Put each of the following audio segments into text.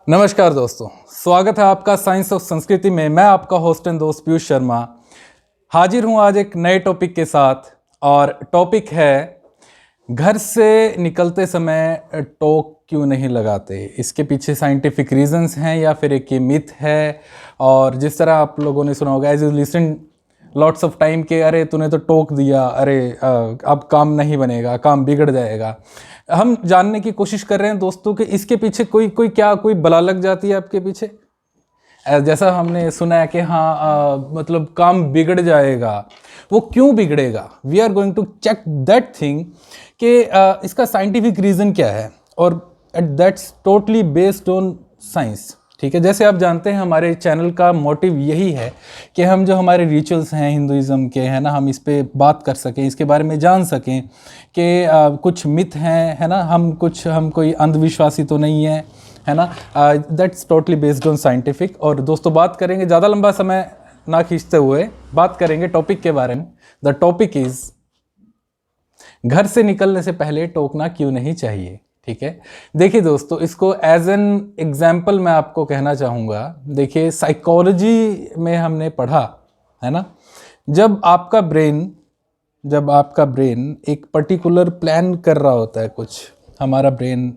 नमस्कार दोस्तों, स्वागत है आपका साइंस ऑफ संस्कृति में। मैं आपका होस्ट एंड दोस्त पीयूष शर्मा हाजिर हूं आज एक नए टॉपिक के साथ। और टॉपिक है घर से निकलते समय टोक क्यों नहीं लगाते। इसके पीछे साइंटिफिक रीजंस हैं या फिर एक ये मिथ है। और जिस तरह आप लोगों ने सुना होगा, as you listen lots of time के, अरे तूने तो टोक दिया, अरे अब काम नहीं बनेगा, काम बिगड़ जाएगा। हम जानने की कोशिश कर रहे हैं दोस्तों कि इसके पीछे कोई बला लग जाती है आपके पीछे। जैसा हमने सुना है कि हाँ मतलब काम बिगड़ जाएगा। वो क्यों बिगड़ेगा? We are going to check that thing कि इसका साइंटिफिक रीज़न क्या है, और that's totally based on science. ठीक है, जैसे आप जानते हैं हमारे चैनल का मोटिव यही है कि हम जो हमारे रिचुअल्स हैं हिंदुइज़्म के, है ना, हम इस पे बात कर सकें, इसके बारे में जान सकें कि कुछ मिथ हैं, है ना, हम कोई अंधविश्वासी तो नहीं है ना। That's totally based on scientific. और दोस्तों बात करेंगे, ज़्यादा लंबा समय ना खींचते हुए बात करेंगे टॉपिक के बारे में। द टॉपिक इज़ घर से निकलने से पहले टोकना क्यों नहीं चाहिए। ठीक है, देखिए दोस्तों, इसको एज एन एग्जाम्पल मैं आपको कहना चाहूँगा। देखिए, साइकोलॉजी में हमने पढ़ा है ना, जब आपका ब्रेन एक पर्टिकुलर प्लान कर रहा होता है, कुछ हमारा ब्रेन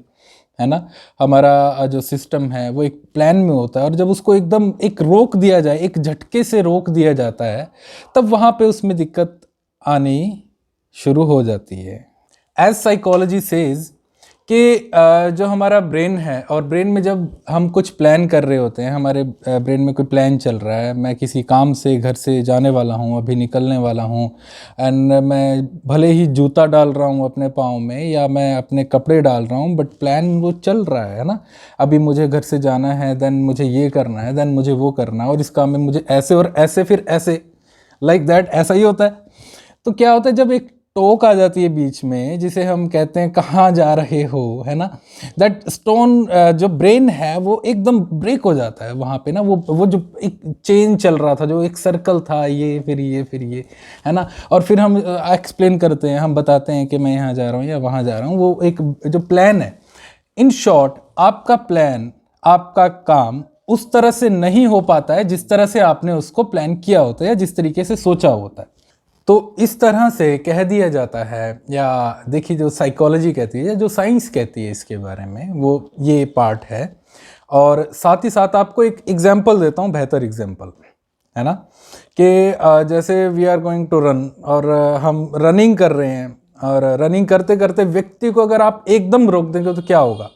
है ना, हमारा जो सिस्टम है वो एक प्लान में होता है, और जब उसको एकदम एक रोक दिया जाए, एक झटके से रोक दिया जाता है, तब वहाँ पे उसमें दिक्कत आनी शुरू हो जाती है। एज साइकोलॉजी सेज कि जो हमारा ब्रेन है, और ब्रेन में जब हम कुछ प्लान कर रहे होते हैं, हमारे ब्रेन में कोई प्लान चल रहा है, मैं किसी काम से घर से जाने वाला हूँ, अभी निकलने वाला हूँ, एंड मैं भले ही जूता डाल रहा हूँ अपने पाँव में या मैं अपने कपड़े डाल रहा हूँ, बट प्लान वो चल रहा है ना। अभी मुझे घर से जाना है, देन मुझे ये करना है, देन मुझे वो करना है, और इस काम में मुझे ऐसे और ऐसे, फिर ऐसे, लाइक दैट, ऐसा ही होता है। तो क्या होता है, जब एक टोक आ जाती है बीच में, जिसे हम कहते हैं कहाँ जा रहे हो, है ना, दैट स्टोन जो ब्रेन है वो एकदम ब्रेक हो जाता है वहाँ पे ना। वो जो एक चेन चल रहा था, जो एक सर्कल था, ये फिर ये फिर ये, है ना, और फिर हम एक्सप्लेन करते हैं, हम बताते हैं कि मैं यहाँ जा रहा हूँ या वहाँ जा रहा हूँ। वो एक जो प्लान है, इन शॉर्ट आपका प्लान, आपका काम उस तरह से नहीं हो पाता है जिस तरह से आपने उसको प्लान किया होता है या जिस तरीके से सोचा होता है। तो इस तरह से कह दिया जाता है, या देखिए जो साइकोलॉजी कहती है या जो साइंस कहती है इसके बारे में, वो ये पार्ट है। और साथ ही साथ आपको एक एग्जांपल देता हूँ, बेहतर एग्जांपल, है ना, कि जैसे we are going to run, और हम रनिंग कर रहे हैं, और रनिंग करते करते व्यक्ति को अगर आप एकदम रोक देंगे तो क्या होगा?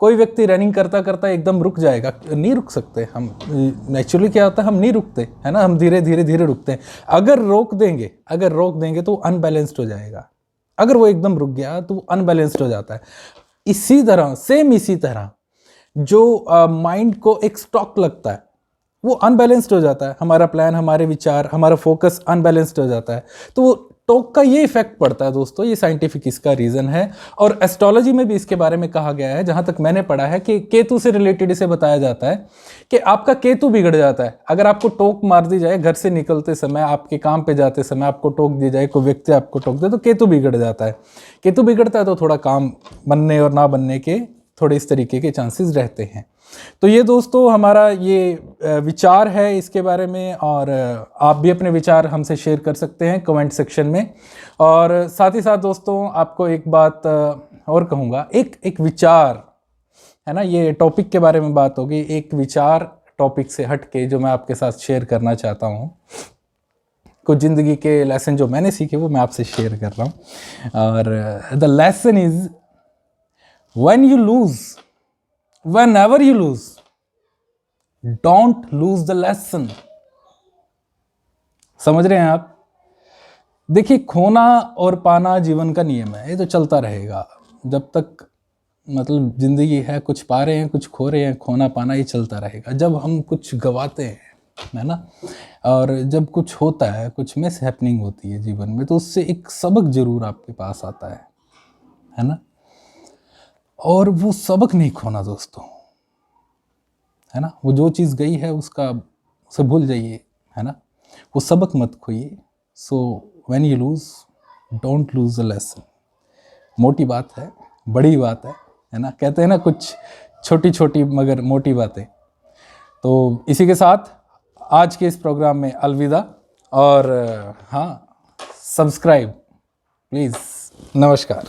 कोई व्यक्ति रनिंग करता करता एकदम रुक जाएगा? नहीं रुक सकते हम। नेचुरली क्या होता है, हम नहीं रुकते, है ना, हम धीरे धीरे धीरे रुकते हैं। अगर रोक देंगे तो अनबैलेंस्ड हो जाएगा। अगर वो एकदम रुक गया तो अनबैलेंस्ड हो जाता है। इसी तरह जो माइंड को एक स्टॉक लगता है, वो अनबैलेंस्ड हो जाता है। हमारा प्लान, हमारे विचार, हमारा फोकस अनबैलेंस्ड हो जाता है। तो वो टोक का ये इफेक्ट पड़ता है दोस्तों, ये साइंटिफिक इसका रीज़न है। और एस्ट्रोलॉजी में भी इसके बारे में कहा गया है, जहाँ तक मैंने पढ़ा है, कि केतु से रिलेटेड इसे बताया जाता है कि आपका केतु बिगड़ जाता है। अगर आपको टोक मार दी जाए घर से निकलते समय, आपके काम पे जाते समय आपको टोक दी जाए, कोई व्यक्ति आपको टोक दे, तो केतु बिगड़ जाता है। केतु बिगड़ता है तो थोड़ा काम बनने और ना बनने के थोड़े इस तरीके के चांसेस रहते हैं। तो ये दोस्तों हमारा ये विचार है इसके बारे में, और आप भी अपने विचार हमसे शेयर कर सकते हैं कमेंट सेक्शन में। और साथ ही साथ दोस्तों आपको एक बात और कहूँगा, एक विचार, है ना, ये टॉपिक के बारे में बात होगी, एक विचार टॉपिक से हट के जो मैं आपके साथ शेयर करना चाहता हूँ, कुछ ज़िंदगी के लेसन जो मैंने सीखे वो मैं आपसे शेयर कर रहा हूँ। और the lesson is whenever you lose, don't lose the lesson। समझ रहे हैं आप? देखिए, खोना और पाना जीवन का नियम है, ये तो चलता रहेगा जब तक मतलब जिंदगी है। कुछ पा रहे हैं, कुछ खो रहे हैं, खोना पाना ये चलता रहेगा। जब हम कुछ गवाते हैं, है ना, और जब कुछ होता है, कुछ मिस हैपनिंग होती है जीवन में, तो उससे एक सबक जरूर आपके पास आता है ना। और वो सबक नहीं खोना दोस्तों, है ना। वो जो चीज़ गई है उसे भूल जाइए, है ना, वो सबक मत खोइए। So when you lose, don't lose the lesson. मोटी बात है, बड़ी बात है, है ना, कहते हैं ना कुछ छोटी छोटी मगर मोटी बातें। तो इसी के साथ आज के इस प्रोग्राम में अलविदा, और हाँ, सब्सक्राइब प्लीज़। नमस्कार।